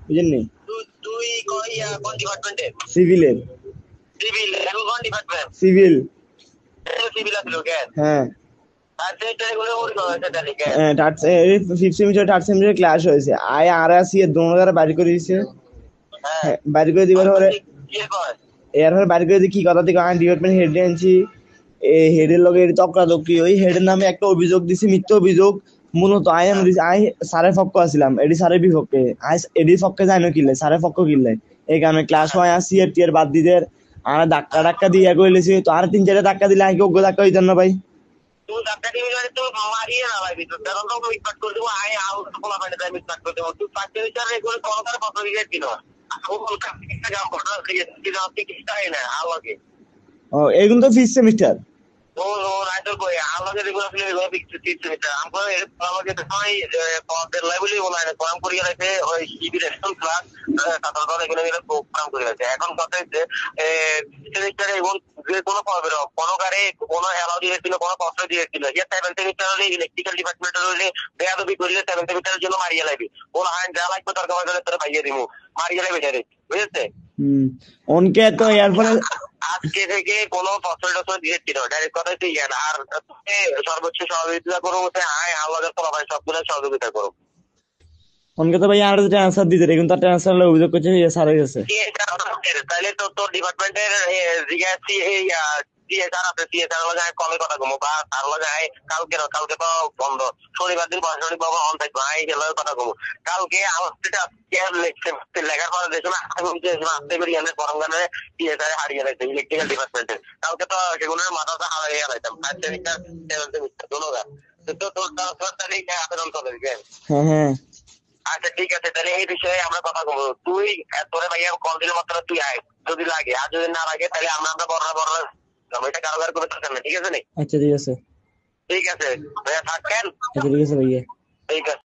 বুঝেন নি? তুই কোন ডিপার্টমেন্টে? সিভিলের। সিভিল। এখন কোন ডিপার্টমেন্ট? সিভিল। সিভিল আছে কেন? হ্যাঁ আর সেটা এগুলো ওর হয়েছে তাহলে কেন? হ্যাঁ, fifth semester third semester class হয়েছে, আয় আর আসি এর দোনো বাড়ি করে দিছে। হ্যাঁ। হ্যাঁ, বাড়ি করে দিবার পরে কি কয়? এরপরে বাড়ি করে দিয়ে কি কথা থেকে আমি ডিপার্টমেন্ট হেড আনছি, এই হেডের লগে তকরাতকরি, ওই হেডের নামে একটা অভিযোগ দিছি, মিথ্যা অভিযোগ। মূলত আই এম আই স্যারের পক্ষ আছিলাম, এডি স্যারের বিপক্ষে। আই এডি পক্ষে যাই না কিনলে, স্যারের পক্ষ কিনলে এই কারণে ক্লাস হয় আসি এর টিয়ার বাদ দিদের। আর ধাক্কা টাক্কা দিয়ে কইলেছি তো, আর তিন চারটা ধাক্কা দিলে আগে অজ্ঞ ধাক্কা হইতেন না ভাই। তুই ধাক্কা দিবি মানে তুই মারিয়ে না ভাই ভিতর কারণ তো মিটপাট করে দেবো আয় আউ খোলা পানি তাই মিটপাট করে দেবো তুই পাঁচটা বিচার এগুলো কলকাতার পত্র দিয়ে কিনো ঘটনা কি না আলোকে ও এগুলো তো ফিফথ সেমিস্টার। ও রাইটার কই আলোকে রেগুলার ফিল্ম এগুলো পিকচার আমরা এর আমাকে তো হয় পদের লেভেলে বলা না কাম করি রাখে ওই শিবির একদম ক্লাস তারপর ধরে এগুলো এগুলো প্রোগ্রাম করে রাখে এখন কথা হচ্ছে সেমিস্টারে এবং যে কোনো পদের কোনো গাড়ি কোনো অ্যালাউ দিয়েছিল কোনো কষ্ট দিয়েছিল যে সেভেন সেমিস্টার হলে ইলেকট্রিক্যাল ডিপার্টমেন্টের হলে বেয়াদবি করলে সেভেন সেমিস্টারের জন্য মারিয়ে লাগবে বল হ্যাঁ যা লাগবে তার কাছে তোরা পাইয়ে দিমু মারিয়ে লাগবে ডাইরেক্ট বুঝেছে অনকে তো এরপরে আজকে থেকে কোনো ফসল টসল ডিরেক্ট কিনো ডাইরেক্ট কথা হচ্ছে ইয়ান আর সর্বোচ্চ সহযোগিতা করবো আয় আল্লাহদের ফলাফল সবগুলো সহযোগিতা করবো অনকে তো ভাই আর ট্রান্সফার দিতে রে, কিন্তু তার ট্রান্সফার অভিযোগ করছে স্যারের কাছে। তাহলে তো তোর ডিপার্টমেন্টের জিজ্ঞাসি সিএসআর আছে সিএসআর লগে কলে কথা কমো বা তার লগে কালকে তো বন্ধ শনিবার দিন প্রশাসনিক ভবন অন থাকবো আই গেলে কথা কমো কালকে আমার লেখার পরে দেখুন আসতে পারি আমি করঙ্গানে সিএসআর হারিয়ে লাগছে ইলেকট্রিক্যাল ডিপার্টমেন্টের কালকে তো সেগুলোর মাথাটা হারিয়ে লাইতাম ফার্স্ট সেমিস্টার সেভেন সেমিস্টার দুটোটা তো তোর তারিখ আবেদন চলে হ্যাঁ হ্যাঁ আচ্ছা ঠিক আছে তাহলে এই বিষয়ে আমরা কথা বলবো তুই তোরে ভাইয়া কল দিলে মাত্র তুই আয় যদি লাগে আর যদি না লাগে তাহলে আমরা বড় এটা কারোবার করে থাকতাম না ঠিক আছে নি আচ্ছা ঠিক আছে। ঠিক আছে ভাইয়া থাকেন আচ্ছা ঠিক আছে ভাইয়া। ঠিক আছে